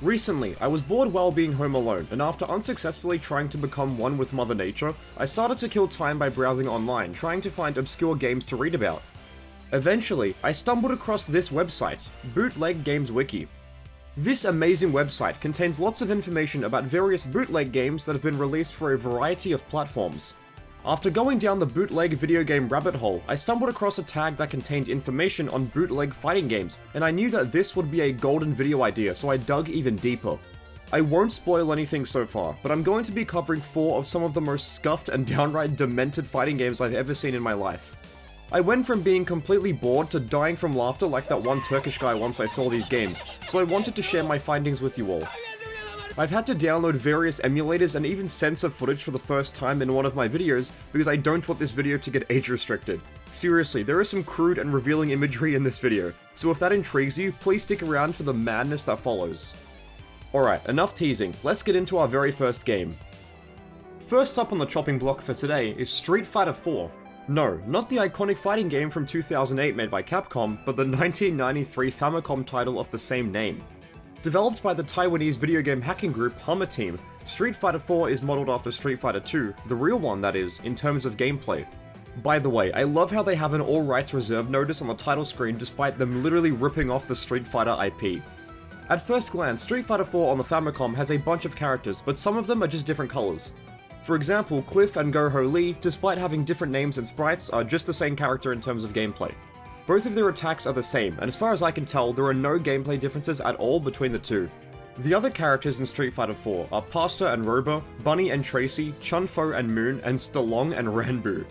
Recently, I was bored while being home alone, and after unsuccessfully trying to become one with Mother Nature, I started to kill time by browsing online, trying to find obscure games to read about. Eventually, I stumbled across this website, Bootleg Games Wiki. This amazing website contains lots of information about various bootleg games that have been released for a variety of platforms. After going down the bootleg video game rabbit hole, I stumbled across a tag that contained information on bootleg fighting games, and I knew that this would be a golden video idea, so I dug even deeper. I won't spoil anything so far, but I'm going to be covering 4 of some of the most scuffed and downright demented fighting games I've ever seen in my life. I went from being completely bored to dying from laughter like that one Turkish guy once I saw these games, so I wanted to share my findings with you all. I've had to download various emulators and even censor footage for the first time in one of my videos because I don't want this video to get age restricted. Seriously, there is some crude and revealing imagery in this video, so if that intrigues you, please stick around for the madness that follows. Alright, enough teasing, let's get into our very first game. First up on the chopping block for today is Street Fighter 4. No, not the iconic fighting game from 2008 made by Capcom, but the 1993 Famicom title of the same name. Developed by the Taiwanese video game hacking group Hummer Team, Street Fighter 4 is modeled after Street Fighter 2, the real one that is, in terms of gameplay. By the way, I love how they have an all rights reserved notice on the title screen despite them literally ripping off the Street Fighter IP. At first glance, Street Fighter 4 on the Famicom has a bunch of characters, but some of them are just different colors. For example, Cliff and Go-Ho Lee, despite having different names and sprites, are just the same character in terms of gameplay. Both of their attacks are the same, and as far as I can tell, there are no gameplay differences at all between the two. The other characters in Street Fighter 4 are Pasta and Roba, Bunny and Tracy, Chun-Fo and Moon, and Stallone and Ranbu.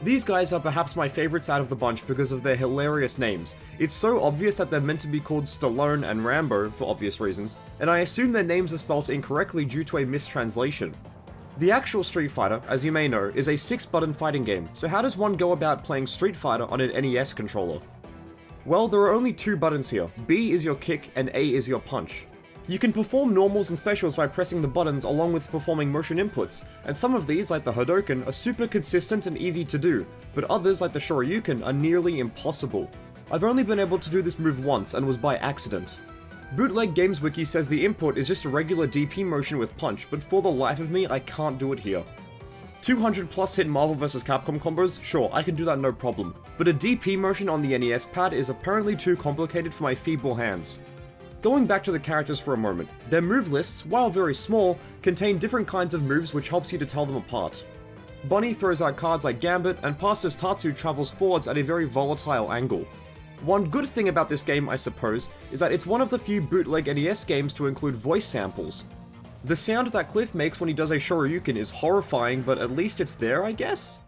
These guys are perhaps my favorites out of the bunch because of their hilarious names. It's so obvious that they're meant to be called Stallone and Rambo for obvious reasons, and I assume their names are spelt incorrectly due to a mistranslation. The actual Street Fighter, as you may know, is a 6-button fighting game, so how does one go about playing Street Fighter on an NES controller? Well, there are only 2 buttons here. B is your kick and A is your punch. You can perform normals and specials by pressing the buttons along with performing motion inputs, and some of these, like the Hadouken, are super consistent and easy to do, but others, like the Shoryuken, are nearly impossible. I've only been able to do this move once and was by accident. Bootleg Games Wiki says the input is just a regular DP motion with punch, but for the life of me, I can't do it here. 200 plus hit Marvel vs Capcom combos? Sure, I can do that no problem, but a DP motion on the NES pad is apparently too complicated for my feeble hands. Going back to the characters for a moment, their move lists, while very small, contain different kinds of moves which helps you to tell them apart. Bunny throws out cards like Gambit, and Pasta's Tatsu travels forwards at a very volatile angle. One good thing about this game, I suppose, is that it's one of the few bootleg NES games to include voice samples. The sound that Cliff makes when he does a Shoryuken is horrifying, but at least it's there, I guess?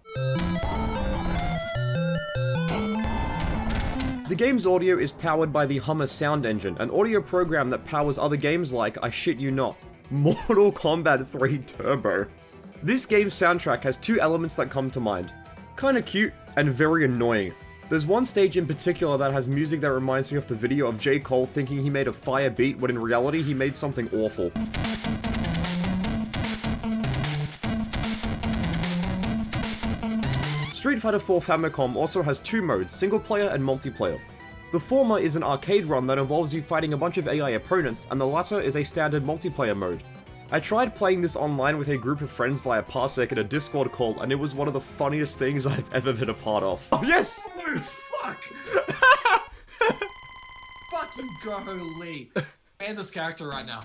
The game's audio is powered by the Hummer Sound Engine, an audio program that powers other games like, I shit you not, Mortal Kombat 3 Turbo. This game's soundtrack has 2 elements that come to mind. Kinda cute, and very annoying. There's one stage in particular that has music that reminds me of the video of J. Cole thinking he made a fire beat when in reality he made something awful. Street Fighter 4 Famicom also has 2 modes, single player and multiplayer. The former is an arcade run that involves you fighting a bunch of AI opponents, and the latter is a standard multiplayer mode. I tried playing this online with a group of friends via Parsec in a Discord call, and it was one of the funniest things I've ever been a part of. Oh, yes! Oh, fuck! Fucking Go-Ho Lee. Ban this character right now.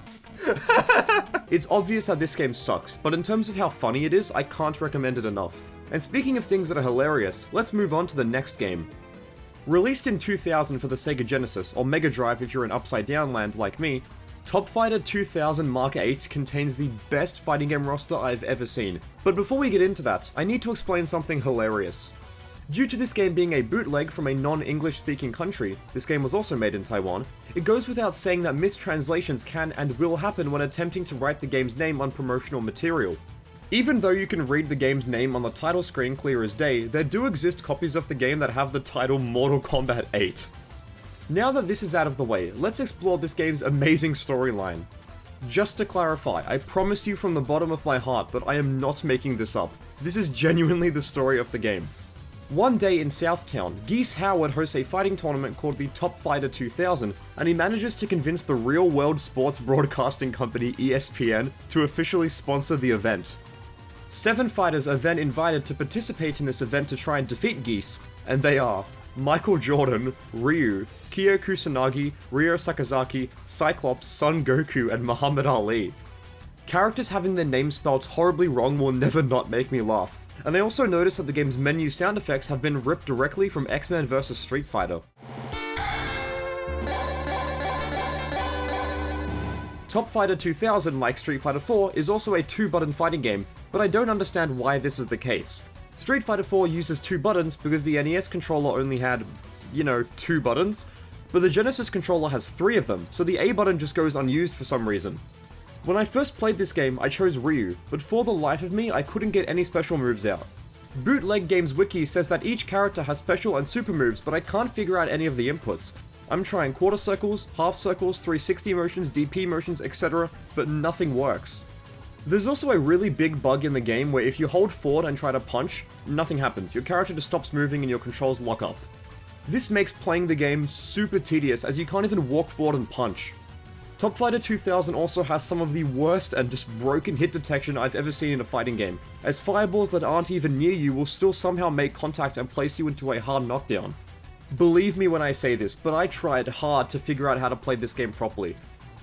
It's obvious that this game sucks, but in terms of how funny it is, I can't recommend it enough. And speaking of things that are hilarious, let's move on to the next game. Released in 2000 for the Sega Genesis, or Mega Drive if you're in Upside Down land like me, Top Fighter 2000 Mark 8 contains the best fighting game roster I've ever seen. But before we get into that, I need to explain something hilarious. Due to this game being a bootleg from a non-English speaking country, this game was also made in Taiwan, it goes without saying that mistranslations can and will happen when attempting to write the game's name on promotional material. Even though you can read the game's name on the title screen clear as day, there do exist copies of the game that have the title Mortal Kombat 8. Now that this is out of the way, let's explore this game's amazing storyline. Just to clarify, I promise you from the bottom of my heart that I am not making this up. This is genuinely the story of the game. One day in Southtown, Geese Howard hosts a fighting tournament called the Top Fighter 2000, and he manages to convince the real-world sports broadcasting company ESPN to officially sponsor the event. 7 fighters are then invited to participate in this event to try and defeat Geese, and they are Michael Jordan, Ryu, Kyo Kusanagi, Ryo Sakazaki, Cyclops, Son Goku, and Muhammad Ali. Characters having their names spelled horribly wrong will never not make me laugh, and I also noticed that the game's menu sound effects have been ripped directly from X-Men vs Street Fighter. Top Fighter 2000, like Street Fighter 4, is also a 2-button fighting game, but I don't understand why this is the case. Street Fighter 4 uses 2 buttons because the NES controller only had, 2 buttons, but the Genesis controller has 3 of them, so the A button just goes unused for some reason. When I first played this game, I chose Ryu, but for the life of me, I couldn't get any special moves out. Bootleg Games Wiki says that each character has special and super moves, but I can't figure out any of the inputs. I'm trying quarter circles, half circles, 360 motions, DP motions, etc., but nothing works. There's also a really big bug in the game where if you hold forward and try to punch, nothing happens. Your character just stops moving and your controls lock up. This makes playing the game super tedious as you can't even walk forward and punch. Top Fighter 2000 also has some of the worst and just broken hit detection I've ever seen in a fighting game, as fireballs that aren't even near you will still somehow make contact and place you into a hard knockdown. Believe me when I say this, but I tried hard to figure out how to play this game properly.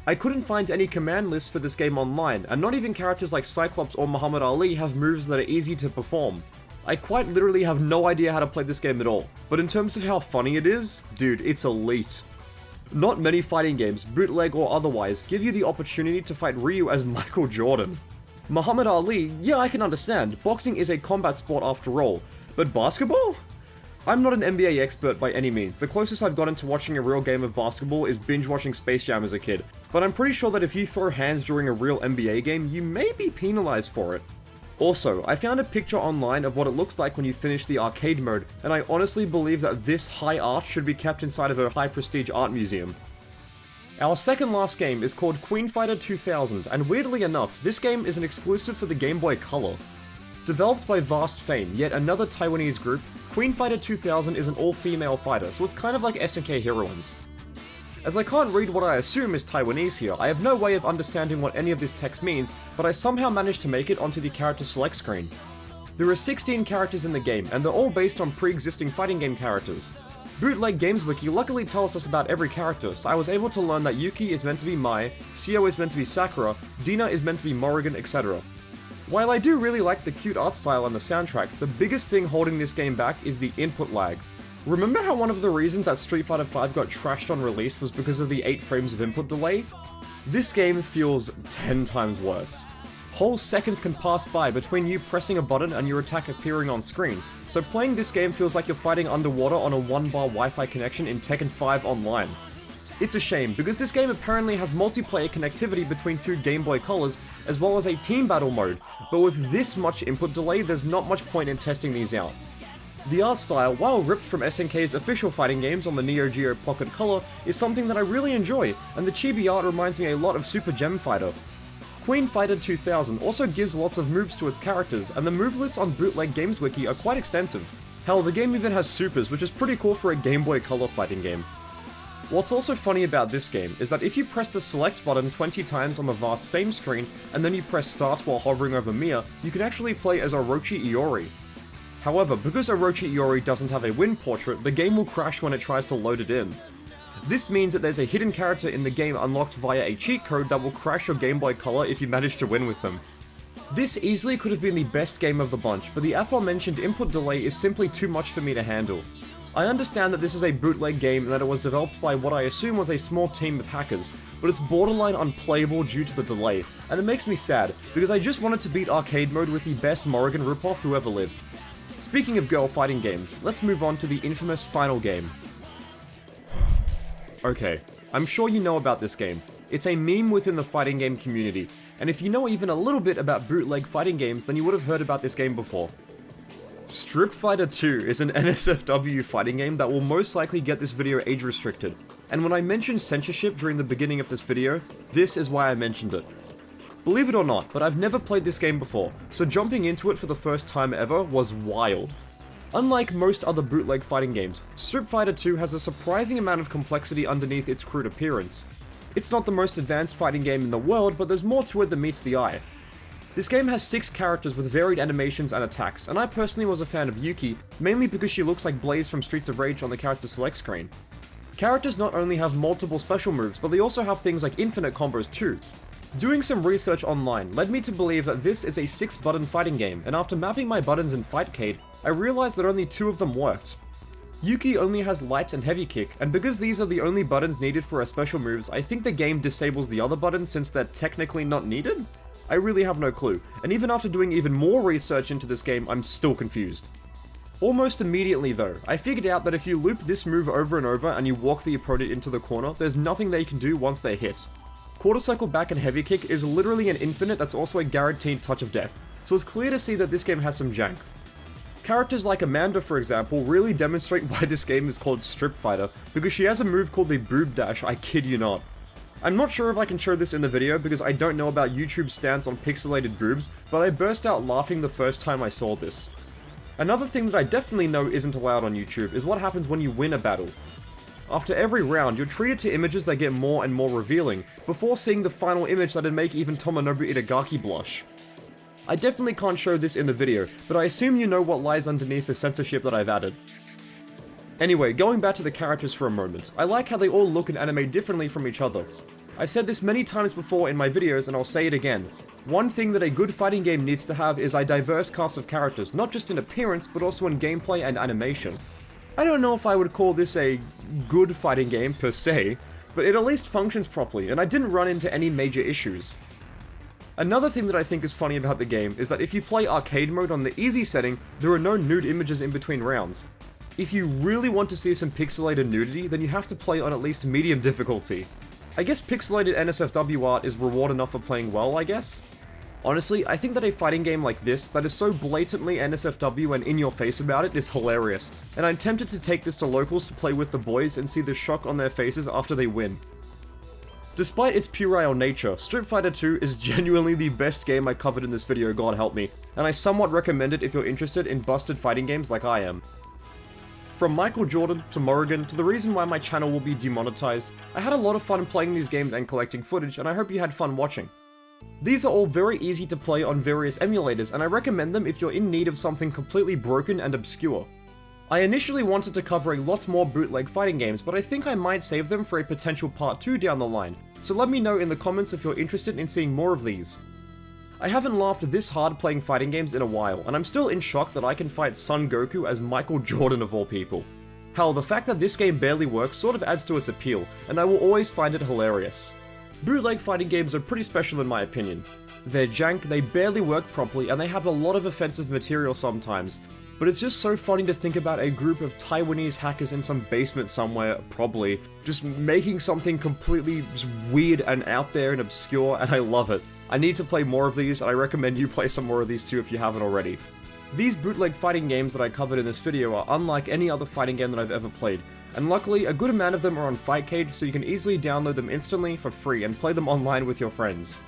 I couldn't find any command lists for this game online, and not even characters like Cyclops or Muhammad Ali have moves that are easy to perform. I quite literally have no idea how to play this game at all, but in terms of how funny it is, dude, it's elite. Not many fighting games, bootleg or otherwise, give you the opportunity to fight Ryu as Michael Jordan. Muhammad Ali, yeah, I can understand, boxing is a combat sport after all, but basketball? I'm not an NBA expert by any means. The closest I've gotten to watching a real game of basketball is binge watching Space Jam as a kid, but I'm pretty sure that if you throw hands during a real NBA game, you may be penalized for it. Also, I found a picture online of what it looks like when you finish the arcade mode, and I honestly believe that this high art should be kept inside of a high prestige art museum. Our second last game is called Queen Fighter 2000, and weirdly enough, this game is an exclusive for the Game Boy Color. Developed by Vast Fame, yet another Taiwanese group, Queen Fighter 2000 is an all-female fighter, so it's kind of like SNK Heroines. As I can't read what I assume is Taiwanese here, I have no way of understanding what any of this text means, but I somehow managed to make it onto the character select screen. There are 16 characters in the game, and they're all based on pre-existing fighting game characters. Bootleg Games Wiki luckily tells us about every character, so I was able to learn that Yuki is meant to be Mai, Sio is meant to be Sakura, Dina is meant to be Morrigan, etc. While I do really like the cute art style and the soundtrack, the biggest thing holding this game back is the input lag. Remember how one of the reasons that Street Fighter V got trashed on release was because of the 8 frames of input delay? This game feels 10 times worse. Whole seconds can pass by between you pressing a button and your attack appearing on screen, so playing this game feels like you're fighting underwater on a 1-bar Wi-Fi connection in Tekken 5 online. It's a shame, because this game apparently has multiplayer connectivity between 2 Game Boy Colors, as well as a team battle mode, but with this much input delay, there's not much point in testing these out. The art style, while ripped from SNK's official fighting games on the Neo Geo Pocket Color, is something that I really enjoy, and the chibi art reminds me a lot of Super Gem Fighter. Queen Fighter 2000 also gives lots of moves to its characters, and the move lists on Bootleg Games Wiki are quite extensive. Hell, the game even has supers, which is pretty cool for a Game Boy Color fighting game. What's also funny about this game is that if you press the select button 20 times on the Vast Fame screen, and then you press start while hovering over Mia, you can actually play as Orochi Iori. However, because Orochi Iori doesn't have a win portrait, the game will crash when it tries to load it in. This means that there's a hidden character in the game unlocked via a cheat code that will crash your Game Boy Color if you manage to win with them. This easily could have been the best game of the bunch, but the aforementioned input delay is simply too much for me to handle. I understand that this is a bootleg game and that it was developed by what I assume was a small team of hackers, but it's borderline unplayable due to the delay, and it makes me sad, because I just wanted to beat arcade mode with the best Morrigan ripoff who ever lived. Speaking of girl fighting games, let's move on to the infamous final game. Okay, I'm sure you know about this game. It's a meme within the fighting game community, and if you know even a little bit about bootleg fighting games, then you would have heard about this game before. Street Fighter 2 is an NSFW fighting game that will most likely get this video age restricted, and when I mentioned censorship during the beginning of this video, this is why I mentioned it. Believe it or not, but I've never played this game before, so jumping into it for the first time ever was wild. Unlike most other bootleg fighting games, Street Fighter 2 has a surprising amount of complexity underneath its crude appearance. It's not the most advanced fighting game in the world, but there's more to it than meets the eye. This game has 6 characters with varied animations and attacks, and I personally was a fan of Yuki, mainly because she looks like Blaze from Streets of Rage on the character select screen. Characters not only have multiple special moves, but they also have things like infinite combos too. Doing some research online led me to believe that this is a 6-button fighting game, and after mapping my buttons in Fightcade, I realized that only 2 of them worked. Yuki only has light and heavy kick, and because these are the only buttons needed for her special moves, I think the game disables the other buttons since they're technically not needed? I really have no clue, and even after doing even more research into this game, I'm still confused. Almost immediately though, I figured out that if you loop this move over and over and you walk the opponent into the corner, there's nothing they can do once they're hit. Quarter circle back and heavy kick is literally an infinite that's also a guaranteed touch of death, so it's clear to see that this game has some jank. Characters like Amanda, for example, really demonstrate why this game is called Strip Fighter, because she has a move called the boob dash, I kid you not. I'm not sure if I can show this in the video because I don't know about YouTube's stance on pixelated boobs, but I burst out laughing the first time I saw this. Another thing that I definitely know isn't allowed on YouTube is what happens when you win a battle. After every round, you're treated to images that get more and more revealing, before seeing the final image that'd make even Tomonobu Itagaki blush. I definitely can't show this in the video, but I assume you know what lies underneath the censorship that I've added. Anyway, going back to the characters for a moment, I like how they all look and animate differently from each other. I've said this many times before in my videos and I'll say it again. One thing that a good fighting game needs to have is a diverse cast of characters, not just in appearance, but also in gameplay and animation. I don't know if I would call this a good fighting game per se, but it at least functions properly, and I didn't run into any major issues. Another thing that I think is funny about the game is that if you play arcade mode on the easy setting, there are no nude images in between rounds. If you really want to see some pixelated nudity, then you have to play on at least medium difficulty. I guess pixelated NSFW art is reward enough for playing well, I guess? Honestly, I think that a fighting game like this, that is so blatantly NSFW and in your face about it, is hilarious, and I'm tempted to take this to locals to play with the boys and see the shock on their faces after they win. Despite its puerile nature, Street Fighter 2 is genuinely the best game I covered in this video, God help me, and I somewhat recommend it if you're interested in busted fighting games like I am. From Michael Jordan to Morrigan to the reason why my channel will be demonetized, I had a lot of fun playing these games and collecting footage, and I hope you had fun watching. These are all very easy to play on various emulators, and I recommend them if you're in need of something completely broken and obscure. I initially wanted to cover a lot more bootleg fighting games, but I think I might save them for a potential part 2 down the line, so let me know in the comments if you're interested in seeing more of these. I haven't laughed this hard playing fighting games in a while, and I'm still in shock that I can fight Son Goku as Michael Jordan of all people. Hell, the fact that this game barely works sort of adds to its appeal, and I will always find it hilarious. Bootleg fighting games are pretty special in my opinion. They're jank, they barely work properly, and they have a lot of offensive material sometimes, but it's just so funny to think about a group of Taiwanese hackers in some basement somewhere, probably, just making something completely just weird and out there and obscure, and I love it. I need to play more of these, and I recommend you play some more of these too if you haven't already. These bootleg fighting games that I covered in this video are unlike any other fighting game that I've ever played, and luckily a good amount of them are on Fightcade, so you can easily download them instantly for free and play them online with your friends.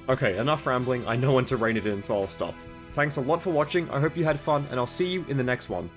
Okay, enough rambling, I know when to rein it in, so I'll stop. Thanks a lot for watching, I hope you had fun, and I'll see you in the next one.